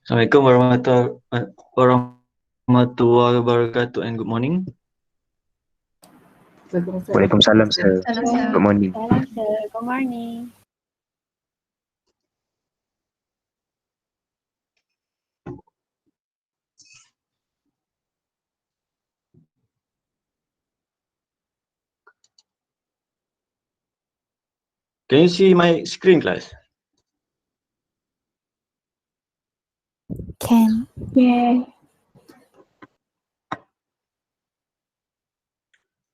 Assalamualaikum warahmatullahi wabarakatuh and good morning. Waalaikumsalam, sir. Good morning. Salam, sir. Good morning. Can you see my screen, class? Can. Yeah.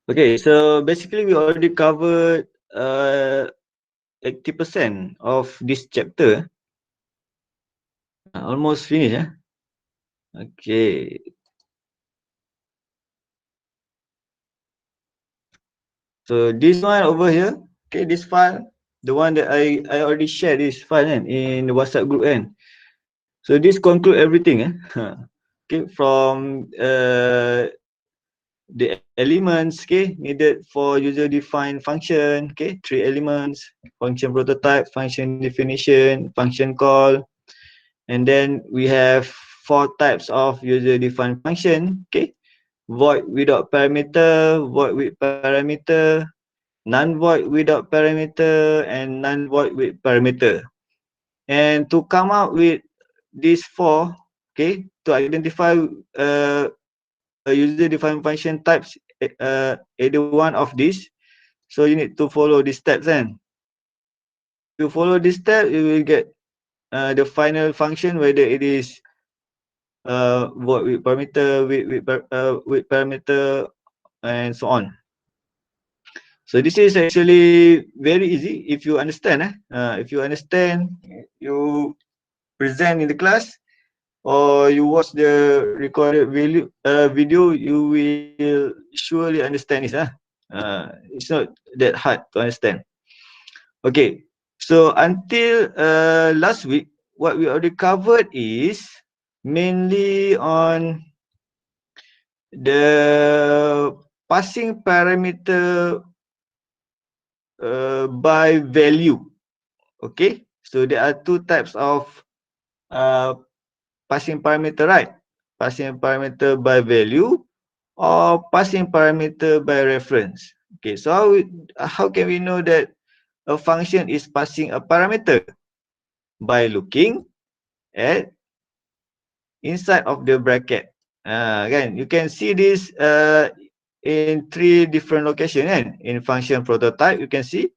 Okay, so basically we already covered 80% of this chapter. Almost finished, eh? Okay. So this one over here, okay, this file, the one that I already shared this file in the WhatsApp group, and so this conclude everything, eh? Okay, from the elements, okay, needed for user defined function, okay, 3 elements: function prototype, function definition, function call, and then we have 4 types of user defined function, okay, void without parameter, void with parameter, non void without parameter, and non void with parameter. And to come up with these 4, okay, to identify a user defined function types either one of these, so you need to follow these steps, and if you follow this step you will get the final function, whether it is void with parameter, with parameter, and so on. So this is actually very easy if you understand. If you understand, you present in the class or you watch the recorded video, you will surely understand this. It's not that hard to understand. Okay, so until last week, what we already covered is mainly on the passing parameter by value. Okay, so there are 2 types of passing parameter, right? Passing parameter by value or passing parameter by reference. Okay, so how can we know that a function is passing a parameter? By looking at inside of the bracket. Again, you can see this in 3 different locations, kan? In function prototype, you can see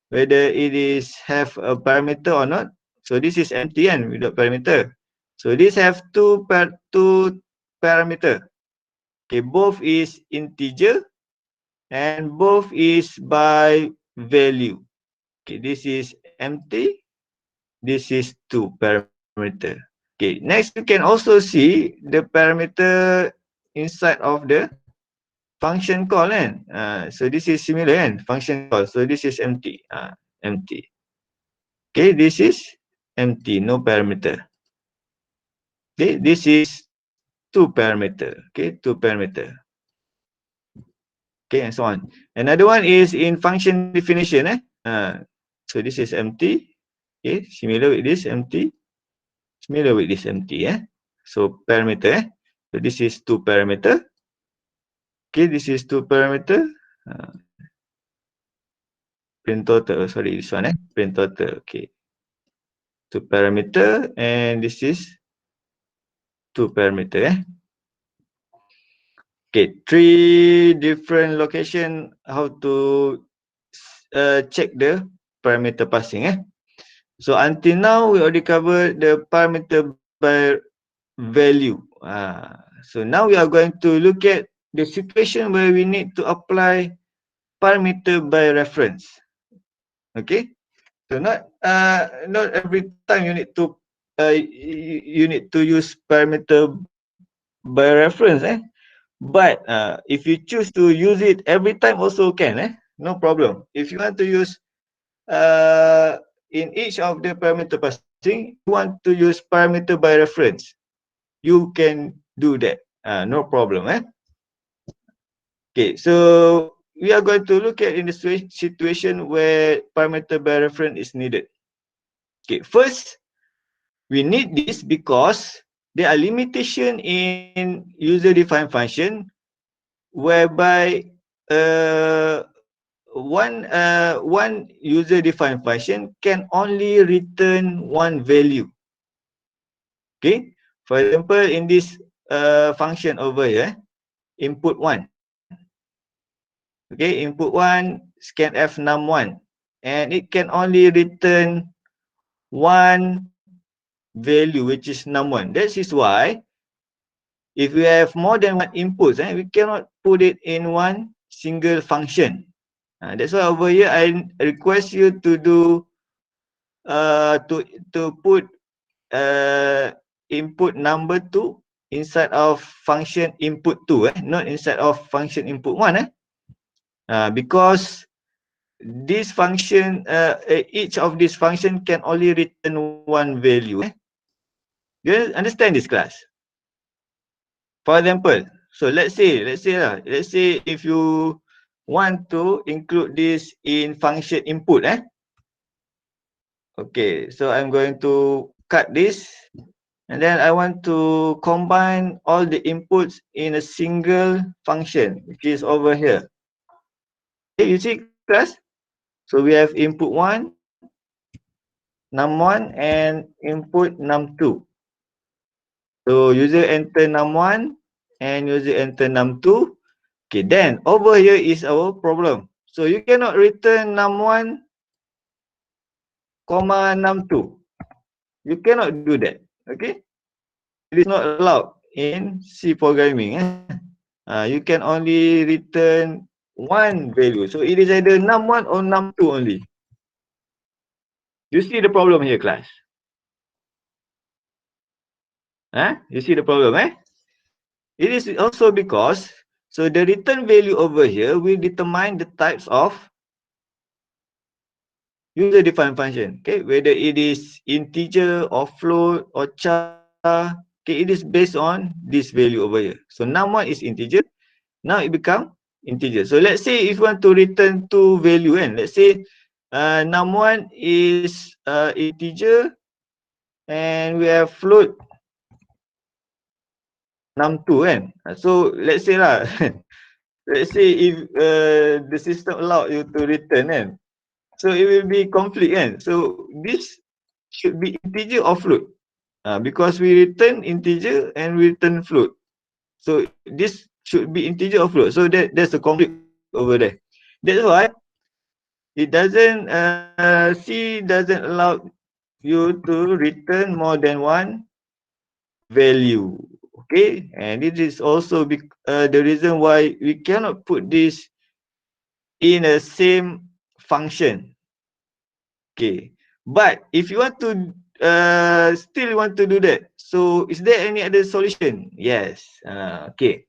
whether it is have a parameter or not. So this is empty, kan, without parameter. So this have two parameter. Okay, both is integer and both is by value. Okay, this is empty. This is 2 parameter. Okay, next you can also see the parameter inside of the function call, kan. So this is similar, kan, function call. So this is empty. Empty. Okay, this is empty, no parameter. Okay, this is 2 parameter. Okay, 2 parameter. Okay, and so on. Another one is in function definition. So this is empty. Okay, similar with this empty. Similar with this empty. So parameter. So this is 2 parameter. Okay, this is 2 parameter. Print total. Sorry, this one. Print total. Okay. 2 parameter, and this is 2 parameter. Okay, 3 different location how to check the parameter passing. So until now we already covered the parameter by value. So now we are going to look at the situation where we need to apply parameter by reference. Okay, so not every time you need to use parameter by reference. But if you choose to use it every time also can, no problem. If you want to use in each of the parameter passing, you want to use parameter by reference, you can do that, no problem. Okay, so we are going to look at in the situation where parameter by reference is needed. Okay, first We need this because there are limitations in user-defined function whereby one user-defined function can only return one value. Okay, for example, in this function over here, input one. Okay, input one scanf num1, and it can only return one value, which is num1. That is why if we have more than one inputs, we cannot put it in one single function. That's why over here I request you to do to put input number 2 inside of function input 2, not inside of function input 1, because this function, each of these function can only return one value. Do you understand this, class? For example, so let's say if you want to include this in function input, okay, so I'm going to cut this, and then I want to combine all the inputs in a single function, which is over here. Okay, you see, class? So we have input 1, num1, and input num2. So user enter num1 and user enter num2. Okay, then over here is our problem. So you cannot return num1, comma num2. You cannot do that. Okay, it is not allowed in C programming. You can only return one value. So it is either num1 or num2 only. You see the problem here, class? You see the problem, It is also because, so the return value over here will determine the types of user-defined function, okay? Whether it is integer or float or char, okay, it is based on this value over here. So num1 is integer, now it become integer. So let's say if you want to return two value, let's say num1 is integer and we have float num2, So let's say lah, let's say if the system allow you to return, so it will be conflict, So this should be integer or float, because we return integer and we return float. So this should be integer or float. So there's a conflict over there. That's why it doesn't C doesn't allow you to return more than one value. Okay, and it is also the reason why we cannot put this in a same function. Okay, but if you want to still want to do that, so is there any other solution? Yes. Okay,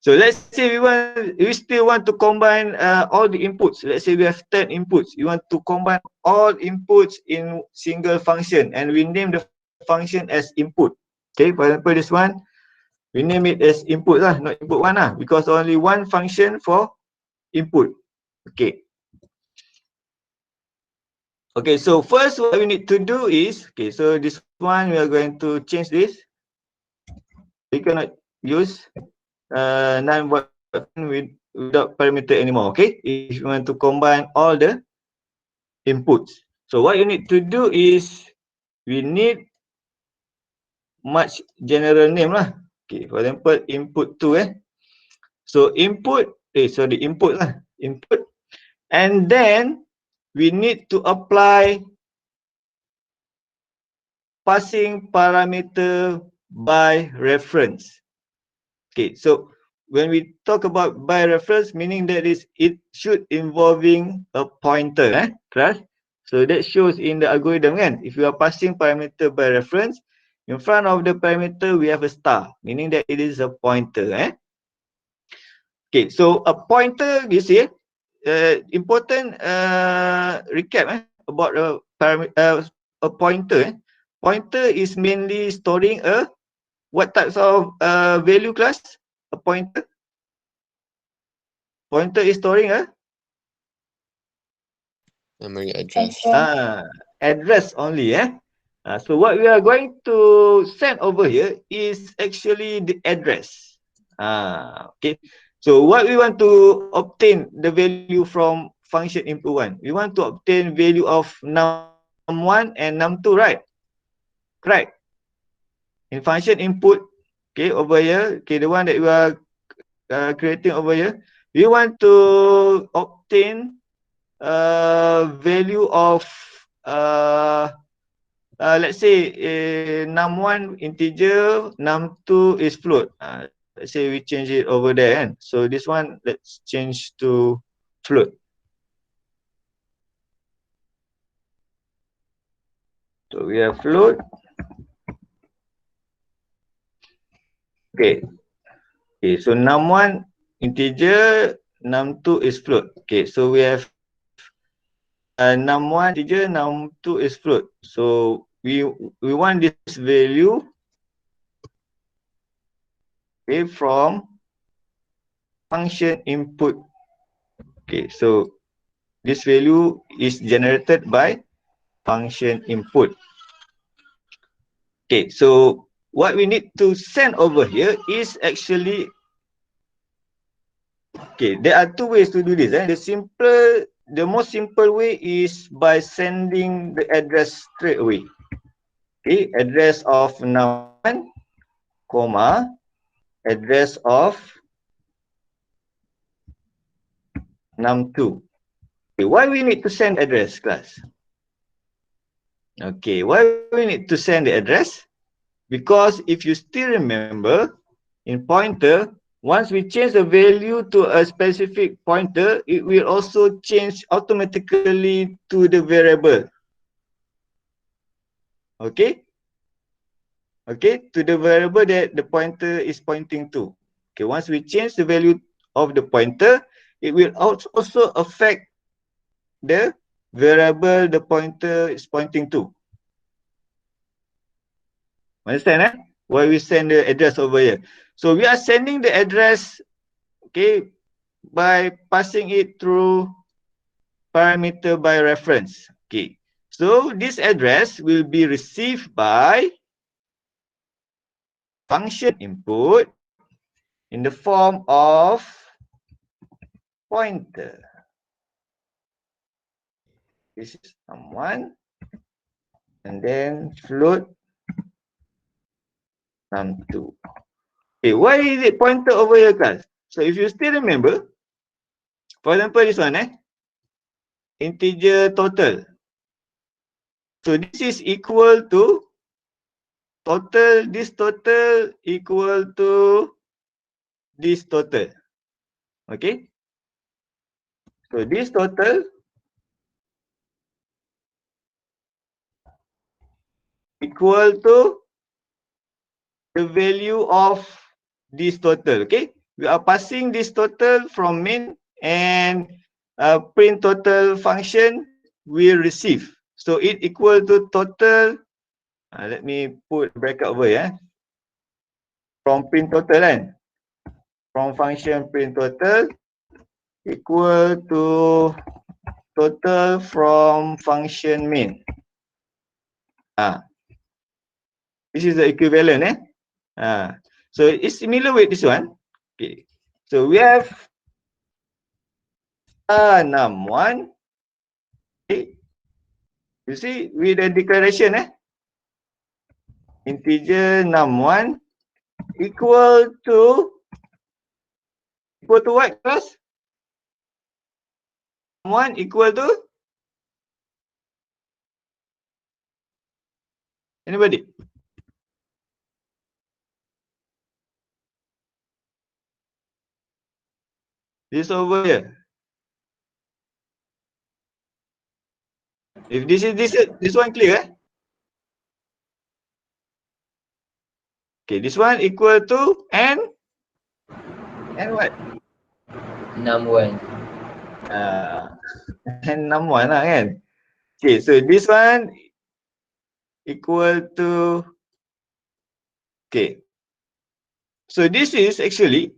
so let's say we still want to combine all the inputs. Let's say we have 10 inputs. You want to combine all inputs in single function, and we name the function as input. Okay, for example, this one, we name it as input lah, not input 1 lah, because only one function for input. Okay. Okay, so first what we need to do is, okay, so this one we are going to change this. We cannot use non-void without parameter anymore, okay? If you want to combine all the inputs. So what you need to do is, we need much general name lah. Okay, for example, input 2, So input, input lah, input. And then we need to apply passing parameter by reference. Okay, so when we talk about by reference, meaning that it should involving a pointer, class. So that shows in the algorithm, if you are passing parameter by reference, in front of the parameter we have a star, meaning that it is a pointer, Okay, so a pointer, you see, important recap about a pointer. Pointer is mainly storing what types of value, class? A pointer. Pointer is storing memory address. address only, So what we are going to send over here is actually the address. Okay. So what we want to obtain the value from function input 1. We want to obtain value of num1 and num2, right? Correct. In function input, okay, over here, okay, the one that we are creating over here, we want to obtain value of let's say num1 integer, num2 is float. Let's say we change it over there, kan? So this one, let's change to float. So we have float. Okay. Okay, so num1 integer, num2 is float. Okay, so we have num1 integer, num2 is float. So we want this value, okay, from function input. Okay, so this value is generated by function input. Okay, so what we need to send over here is actually, okay, there are two ways to do this. The most simple way is by sending the address straight away. Okay, address of num1, comma, address of num2. Okay, why we need to send address, class? Okay, why we need to send the address? Because if you still remember, in pointer, once we change the value to a specific pointer, it will also change automatically to the variable. Okay? Okay, to the variable that the pointer is pointing to. Okay, once we change the value of the pointer, it will also affect the variable the pointer is pointing to. Understand, eh? Why we send the address over here. So we are sending the address, okay, by passing it through parameter by reference. Okay, so this address will be received by function input in the form of pointer. This is num1 and then float num2. Okay, why is it pointer over here, class? So if you still remember, for example, this one, integer total. So this is equal to total, this total equal to this total. Okay. So this total equal to the value of this total. Okay. We are passing this total from main and print total function we receive. So it equal to total. Let me put bracket over here. From print total, kan? From function print total equal to total from function main. This is the equivalent, so it's similar with this one. Okay, so we have num1. Okay, you see with the declaration, integer num1 equal to what, class? Num1 equal to anybody? This over here. If this one clear, okay, this one equal to and what? Num1. And num1 lah, kan? Okay, so this one equal to, okay. So this is actually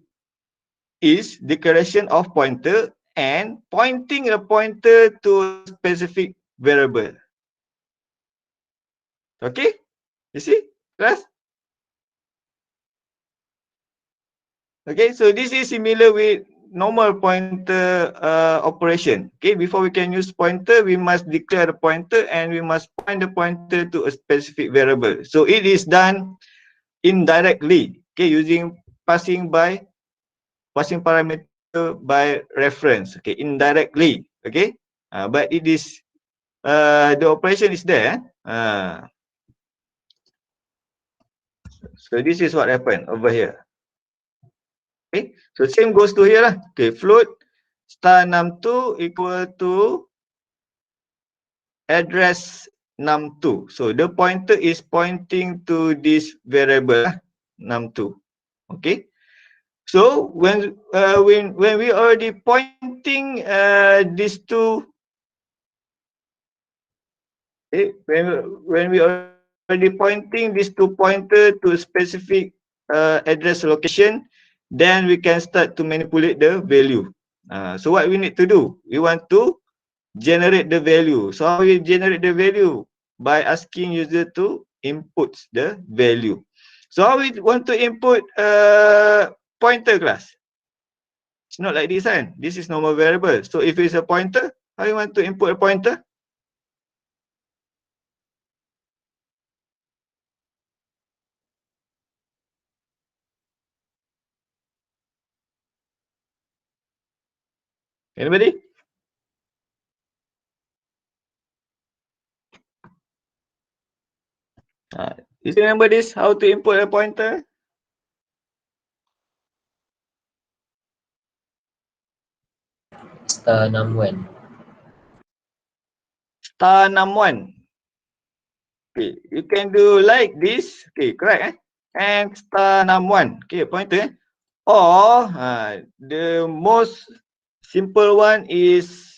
is declaration of pointer and pointing a pointer to a specific variable. Okay, you see, class? Okay, so this is similar with normal pointer operation. Okay, before we can use pointer, we must declare the pointer and we must point the pointer to a specific variable. So it is done indirectly, okay, using passing parameter by reference, okay, indirectly, okay, but it is the operation is there. So this is what happened over here. Okay, so same goes to here lah. Okay, float star num2 equal to address num2. So the pointer is pointing to this variable num2. Okay, so when we already pointing these two, okay, when we already pointing these two pointer to a specific address location, then we can start to manipulate the value. So what we need to do, we want to generate the value. So how we generate the value? By asking user to input the value. So how we want to input pointer class? It's not like this, kan? This is normal variable. So if it's a pointer, how you want to input a pointer? Anybody? You still remember this? How to input a pointer? Star num1. Star num1. Okay, you can do like this. Okay, correct. And star num1. Okay, pointer. Or the most simple one is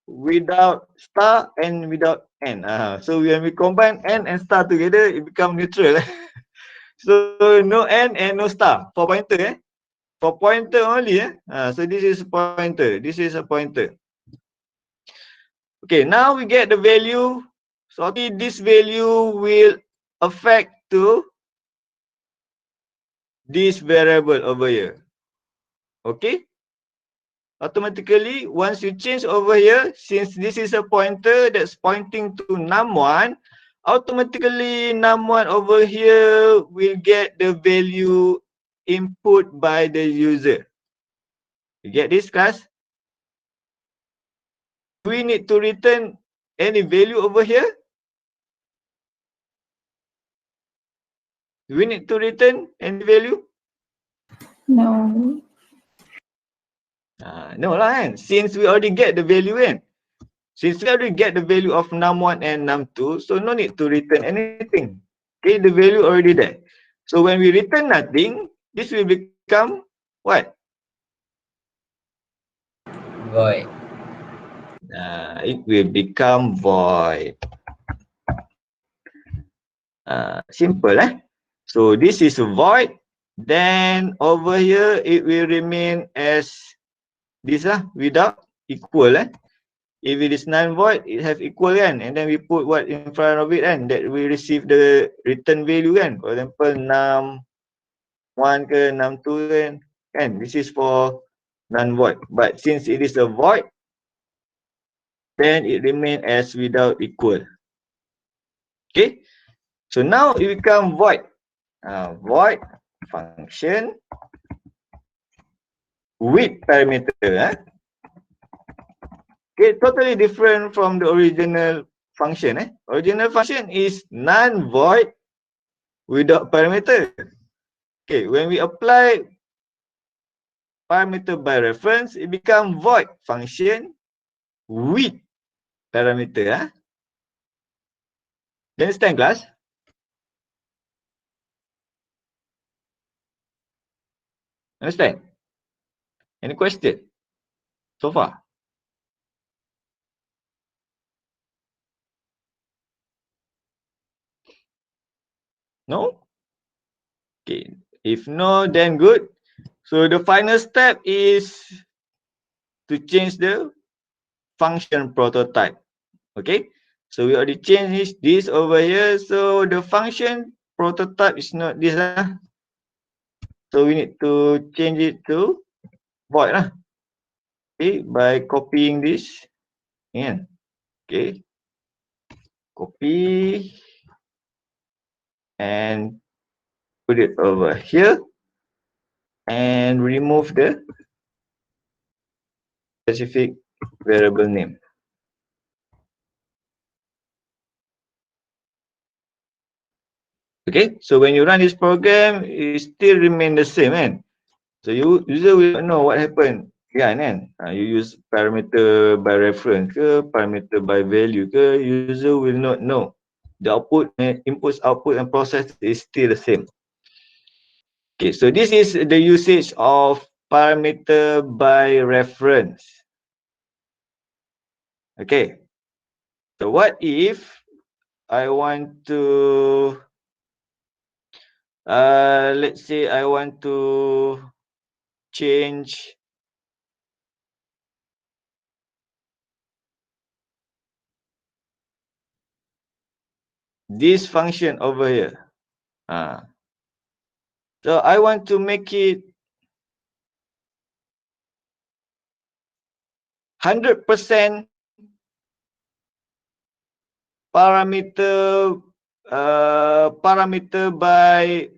without star and without n. So when we combine n and star together, it become neutral. So no n and no star for pointer. For pointer only. So this is pointer. This is a pointer. Okay, now we get the value. So this value will affect to this variable over here. Okay. Automatically, once you change over here, since this is a pointer that's pointing to num1, automatically num1 over here will get the value input by the user. You get this, class? We need to return any value over here. We need to return any value? No. No lah, kan? Since we already get the value, kan? Since we already get the value of num1 and num2, so no need to return anything. Okay, the value already there. So when we return nothing, this will become what? Void. It will become void. Simple, So this is a void. Then over here, it will remain as this without equal. If it is non-void, it have equal, kan? And then we put what in front of it, kan? That we receive the return value, kan? For example, num1 ke num2 kan? This is for non-void. But since it is a void, then it remain as without equal. Okay? So now it become void. Void function with parameter. Okay, totally different from the original function. Original function is non-void without parameter. Okay, when we apply parameter by reference, it become void function with parameter. You understand, class? Understand? Any question so far? No? Okay, if no, then good. So the final step is to change the function prototype. Okay, So we already changed this over here. So the function prototype is not this lah. So we need to change it to void lah. Okay, by copying this. Yeah. Okay. Copy and put it over here and remove the specific variable name. Okay, so when you run this program, it still remain the same, kan? So user will not know what happened. Yeah, kan? You use parameter by reference ke, parameter by value ke, user will not know. The output, inputs, output and process is still the same. Okay, so this is the usage of parameter by reference. Okay, so what if I want to, let's say I want to change this function over here. So I want to make it 100% parameter parameter by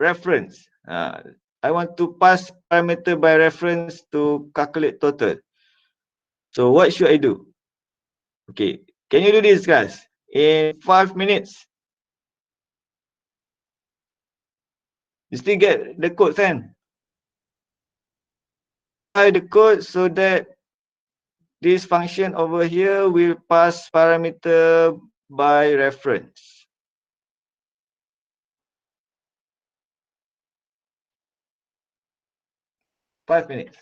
reference. I want to pass parameter by reference to calculate total. So what should I do? Okay, can you do this, guys? In 5 minutes. You still get the code then? Try the code so that this function over here will pass parameter by reference. Five minutes.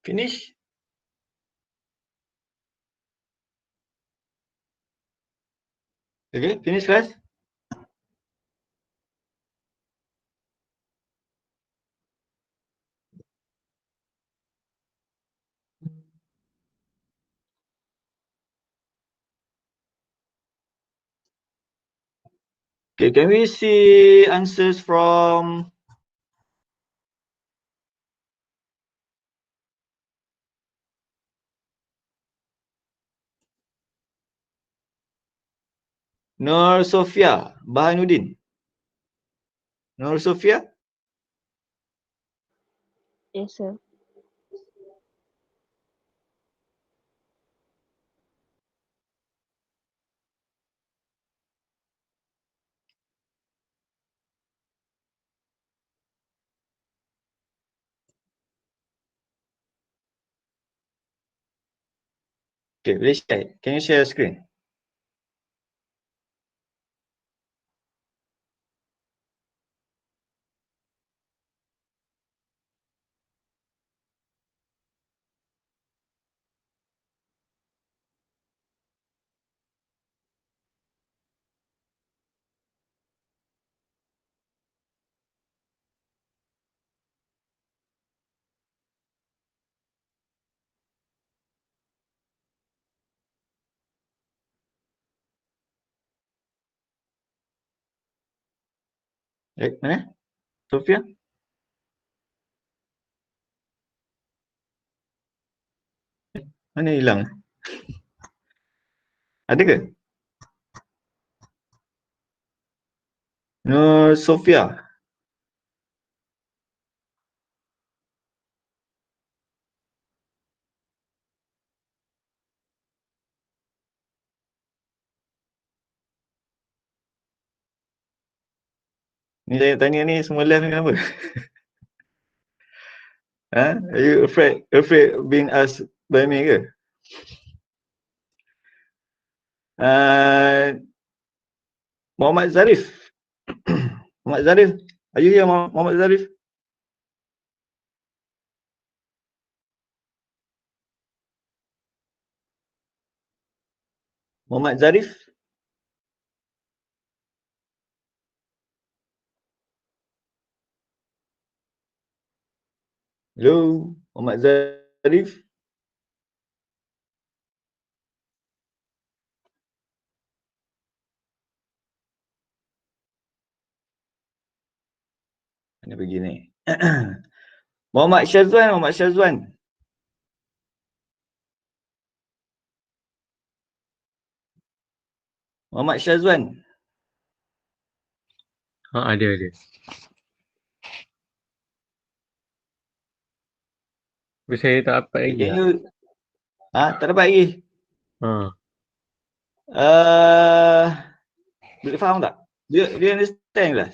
Finish? Okay, finish class? Okay, can we see answers from Nur Sofia Bahanuddin? Nur Sofia? Yes, sir. Okay, boleh share. Can you share your screen? Mana? Sofia? Mana hilang? Ada ke? Nur Sofia. Ni saya tanya ni semua live ni kenapa? Ha? Are you afraid being asked by me ke? Muhammad Zarif. Muhammad Zarif. Are you here, Muhammad Zarif? Muhammad Zarif? Hello, Muhammad Zarif? Mana pergi ni? Muhammad Syazwan, Muhammad Syazwan. Muhammad Syazwan. Ada. Tapi saya tak dapat lagi. Can you tak dapat lagi. Boleh faham tak? Do you understand lah?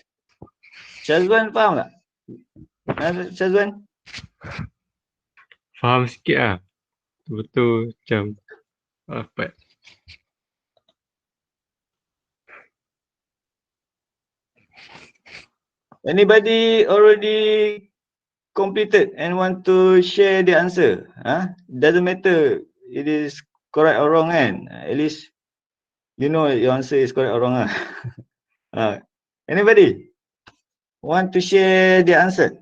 Syazwan faham tak? Syazwan? Faham sikit lah. Betul macam dapat. Anybody already completed and want to share the answer? Doesn't matter it is correct or wrong kan? At least you know your answer is correct or wrong Anybody want to share the answer?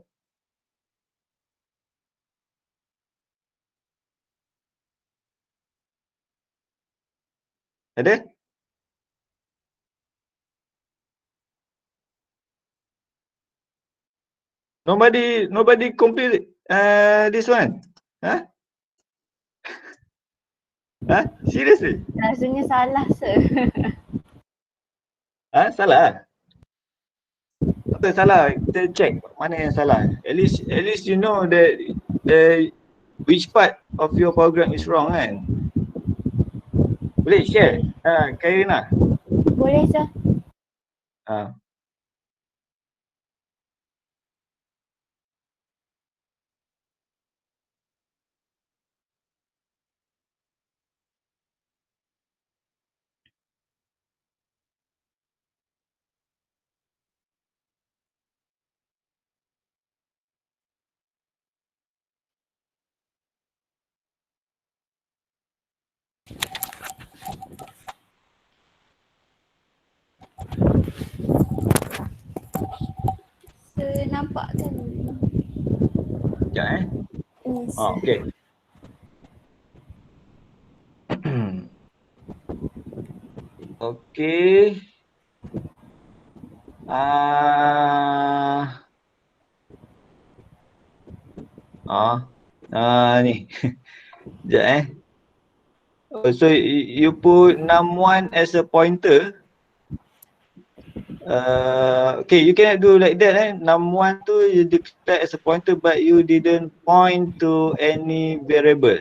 Ada? Nobody complete this one? Seriously? Rasanya salah, sir. Salah? Tak salah, kita check mana yang salah. At least you know that which part of your program is wrong kan? Boleh share? Karina? Boleh, sir. nampak kan? Sekejap Yes. okay. Okay. Ni. Sekejap Oh, so you put num1 as a pointer. Okay, you cannot do like that Num1 tu you declare as a pointer but you didn't point to any variable.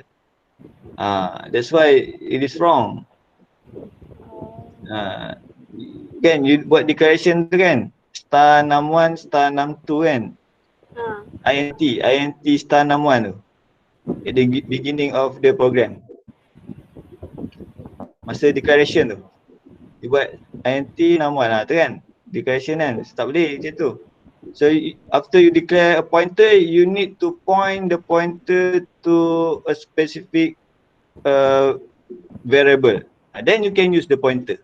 That's why it is wrong. Kan you buat declaration tu kan, star num1 star num2 kan, int star num1 tu at the beginning of the program. Masa declaration tu you buat int num1 tu kan, declaration kan, tak boleh macam tu. So after you declare a pointer, you need to point the pointer to a specific variable. Then you can use the pointer.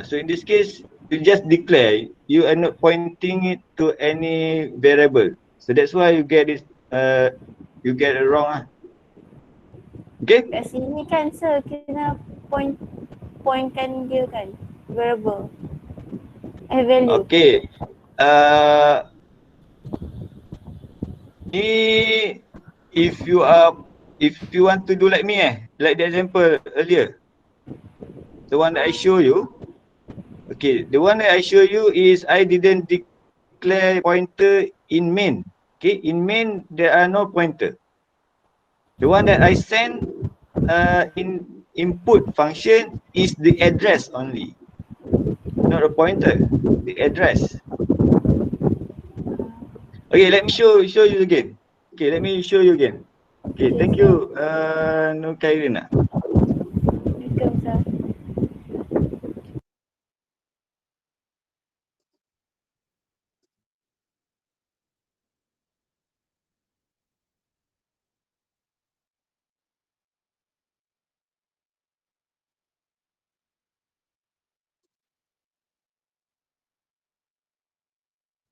So in this case, you just declare, you are not pointing it to any variable. So that's why you get it, you get it wrong. Okay? Kat sini kan sir, kena pointkan dia kan, variable. Value. Okay. Ni if you want to do like me like the example earlier, the one that I show you. Okay, the one that I show you is I didn't declare pointer in main. Okay, in main there are no pointer. The one that I send in input function is the address only, not a pointer, the address. Okay, let me show you again. Okay, let me show you again. Okay, thank you, Nukairina. Welcome sir.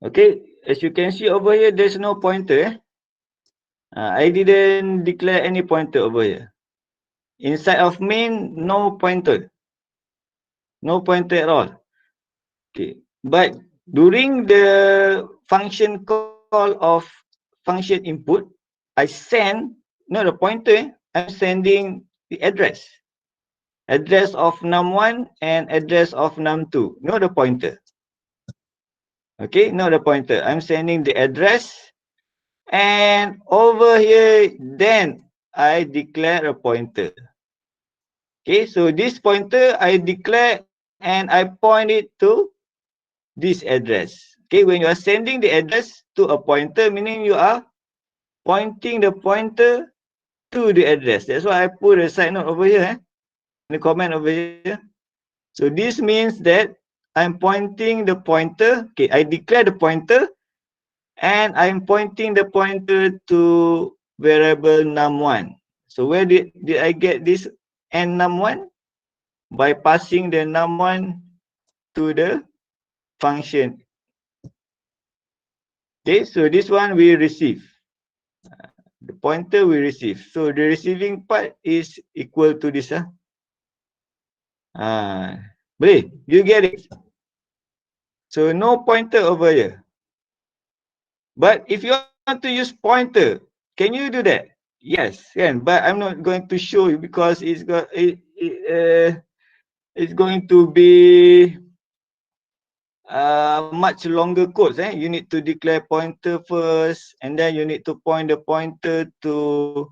Okay, as you can see over here, there's no pointer. I didn't declare any pointer over here. Inside of main, no pointer. No pointer at all. Okay, but during the function call of function input, I send, not a pointer, I'm sending the address. Address of num1 and address of num2, not a pointer. Okay, not a pointer. I'm sending the address, and over here, then I declare a pointer. Okay, so this pointer I declare and I point it to this address. Okay, when you are sending the address to a pointer, meaning you are pointing the pointer to the address. That's why I put a side note over here, in the comment over here. So this means that I'm pointing the pointer. Okay, I declare the pointer and I'm pointing the pointer to variable num1. So where did I get this n num1? By passing the num1 to the function. Okay, so this one we receive. The pointer we receive. So the receiving part is equal to this. Boleh? You get it? So no pointer over here. But if you want to use pointer, can you do that? Yes, can. But I'm not going to show you because it's going to be much longer codes. You need to declare pointer first, and then you need to point the pointer to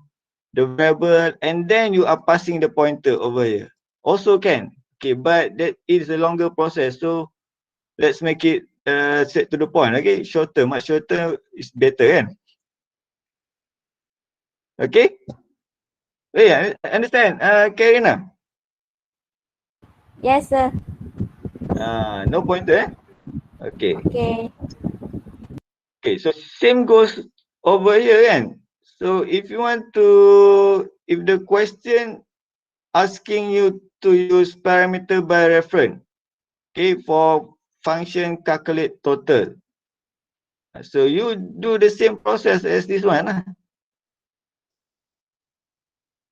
the variable, and then you are passing the pointer over here. Also can. Okay, but that is a longer process. So let's make it straight to the point. Okay, shorter, much shorter is better, kan? Okay. Yeah, understand, Karina? Yes sir. No pointer, Okay. Okay. Okay, so same goes over here, kan? So if you want to, if the question asking you to use parameter by reference, okay, for function calculate total. So you do the same process as this one lah.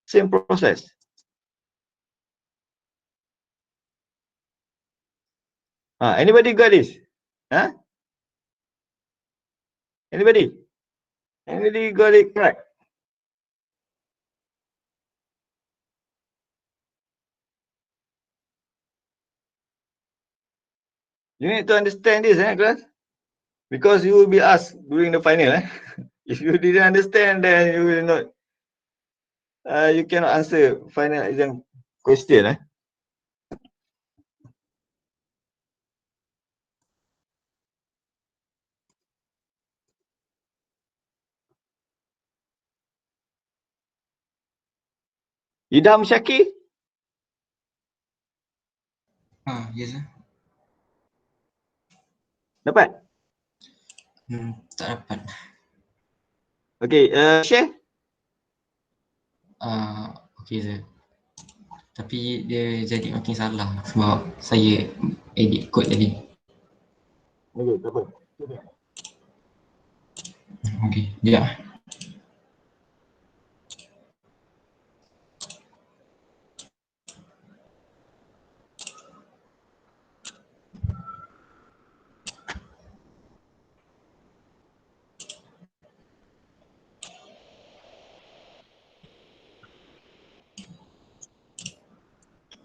Same process. Anybody got this? Huh? Anybody? Anybody got it correct? You need to understand this, class, because you will be asked during the final. If you didn't understand, then you will not. You cannot answer final exam question. Idam Syakir? Yes sir. Dapat? Tak dapat. Okay, share? Okay sir. Tapi dia jadi makin salah sebab saya edit kod tadi. Okay, tak apa. Okay, sekejap.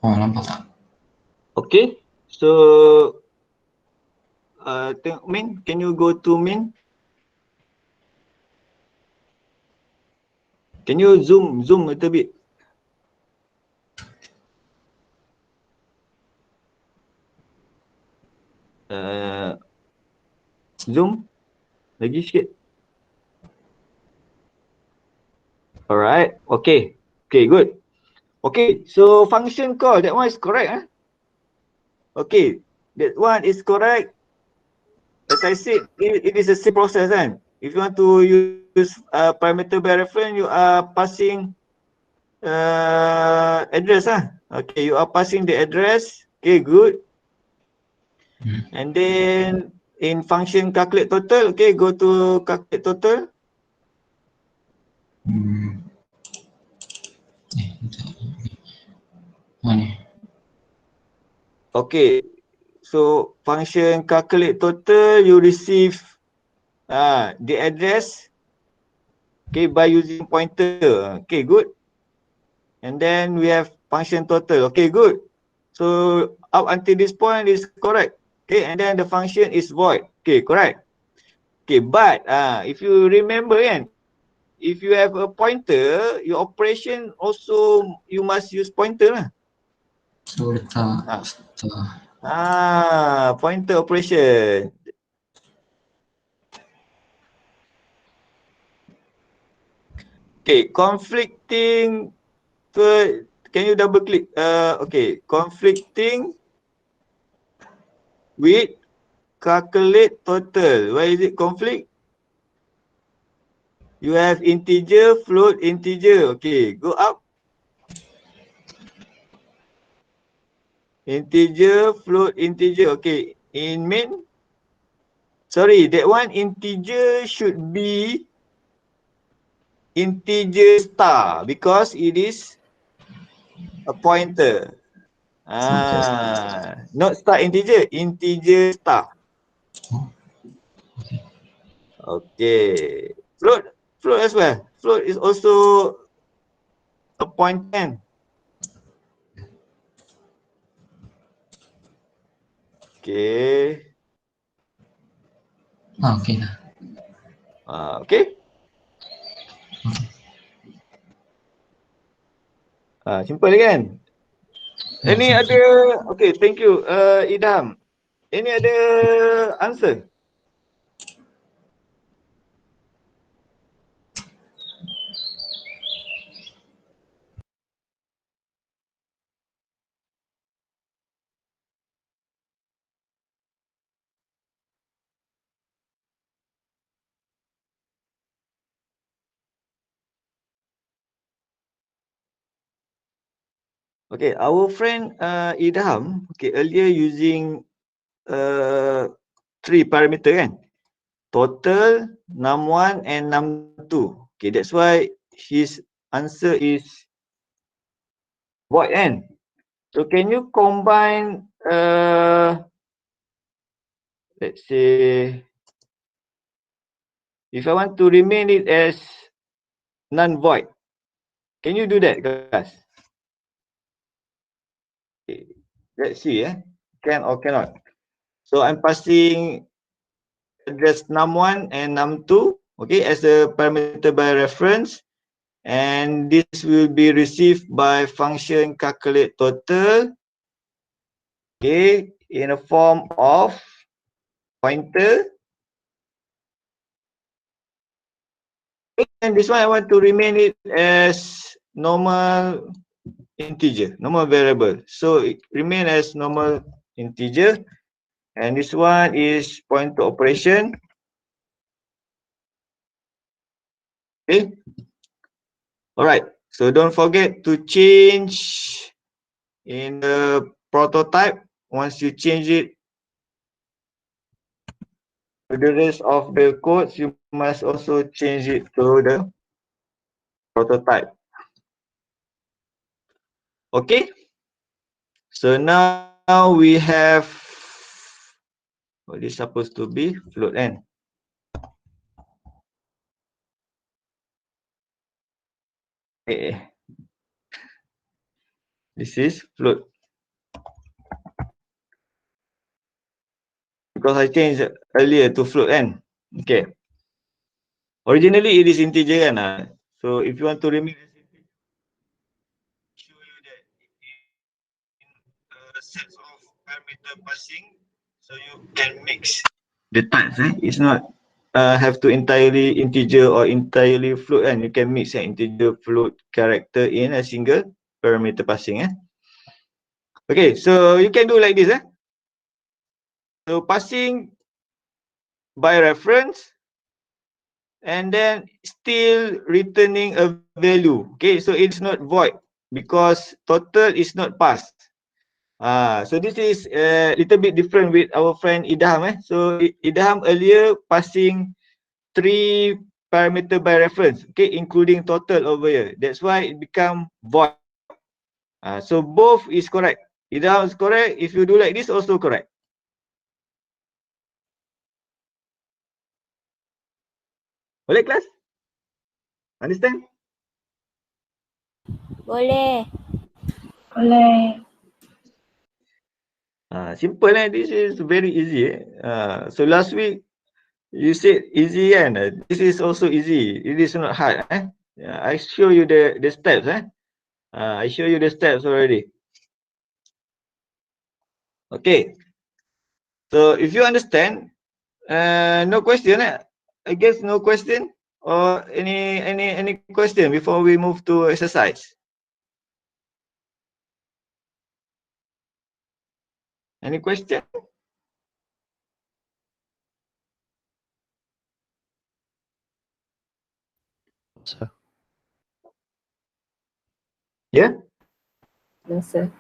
Nampak tak? Okay, so tengok main. Can you go to main? Can you zoom a little bit? Zoom lagi sikit. Alright, okay. Okay, good. Okay, so function call, that one is correct. Okay, that one is correct. As I said, it is a same process kan. If you want to use parameter by reference, you are passing address. Okay, you are passing the address. Okay, good. And then in function calculate total, okay, go to calculate total. Mana? Okay, so function calculate total, you receive the address, okay, by using pointer. Okay, good. And then we have function total. Okay, good. So up until this point is correct. Okay, and then the function is void. Okay, correct. Okay, but if you remember kan, if you have a pointer, your operation also you must use pointer lah. So letak star. Pointer operation. Okay, conflicting. Can you double click? Okay, conflicting with calculate total. Where is it conflict? You have integer, float, integer. Okay, go up. Integer, float, integer. Okay, in main. Sorry, that one integer should be integer star because it is a pointer. Not star integer, integer star. Okay. Float as well. Float is also a pointer. Okay. Okay dah. Okay. Simple kan? Any other? Okay, thank you, Idham. Any other answer? Okay, our friend Idham, okay, earlier using 3 parameter kan? total, num1 and num2. Okay, that's why his answer is void n. So can you combine let's say if I want to remain it as non-void, can you do that, guys? Okay. Let's see, can or cannot. So I'm passing address num1 and num2, okay, as a parameter by reference, and this will be received by function calculate total, okay, in a form of pointer. And this one I want to remain it as normal integer, normal variable. So it remain as normal integer, and this one is pointer operation. Okay. All right. So don't forget to change in the prototype. Once you change it to the rest of the codes, you must also change it to the prototype. Okay. So now we have what is supposed to be float n. Okay. This is float. Because I changed earlier to float n. Okay. Originally it is integer kan. So if you want to remain as integer, show you that in sets of parameter passing, so you can mix the types. It's not have to entirely integer or entirely float, and you can mix an integer float character in a single parameter passing. Okay, so you can do like this. So passing by reference and then still returning a value. Okay, so it's not void because total is not passed. So this is a little bit different with our friend Idham. So Idham earlier passing 3 parameter by reference, okay, including total over here. That's why it become void. So both is correct. Idham is correct. If you do like this, also correct. Boleh kelas? Understand? Boleh. Boleh. Simple. This is very easy. So last week you said easy and this is also easy. It is not hard. I show you the steps. I show you the steps already. Okay. So if you understand, no question. I guess no question or any question before we move to exercise. Any question? Sir. Yeah? No, sir.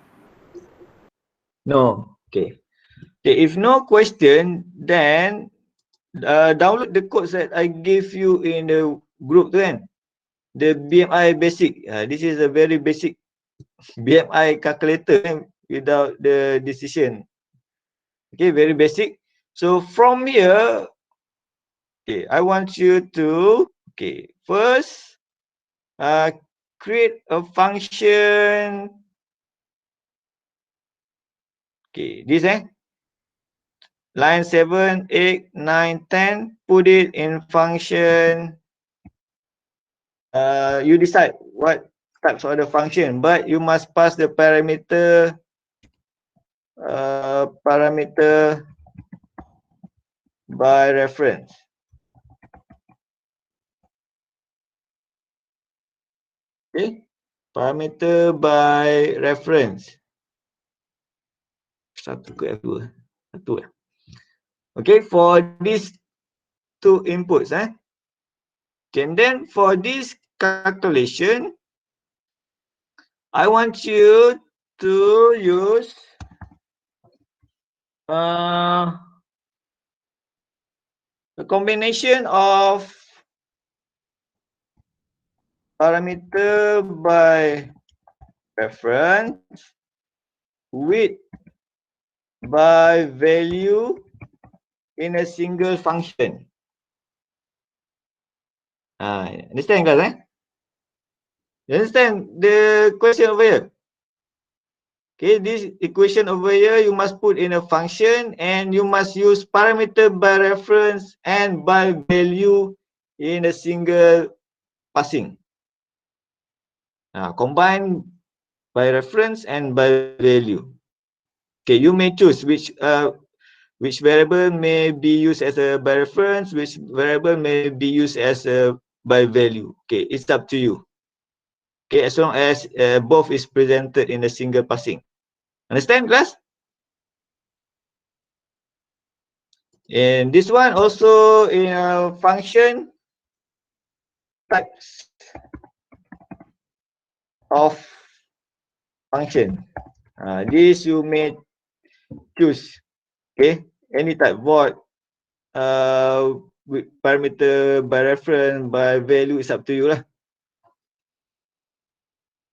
No. Okay. Okay. If no question, then download the codes that I gave you in the group tu kan. The BMI basic. This is a very basic BMI calculator without the decision. Okay, very basic. So from here, okay, I want you to, okay, first create a function. Okay, this line 7, 8, 9, 10, put it in function. You decide what types of the function, but you must pass the parameter by reference. Okay, parameter by reference. Satu ke F2? Satu. Okay, for these 2 inputs. And then for this calculation, I want you to use a combination of parameter by reference with by value in a single function. Understand guys? You understand the question over here? Okay, this equation over here you must put in a function and you must use parameter by reference and by value in a single passing. Combine by reference and by value. Okay, you may choose which variable may be used as a by reference, which variable may be used as a by value. Okay, it's up to you. Okay, as long as both is presented in a single passing. Understand, class? And this one also in a function types of function. This you may choose. Okay, any type void, with parameter by reference, by value is up to you lah.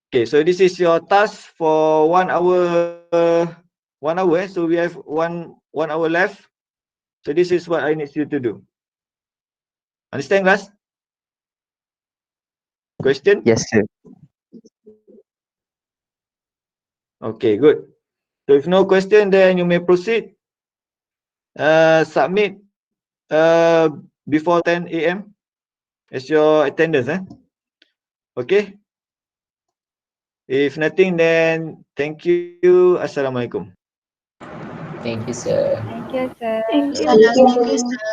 Okay, so this is your task for 1 hour. 1 hour. So we have one hour left. So this is what I need you to do. Understand, class? Question? Yes, sir. Okay, good. So if no question, then you may proceed. Submit before 10 a.m. as your attendance. Okay. If nothing, then thank you. Assalamualaikum. Thank you, sir. Thank you, sir. Thank you.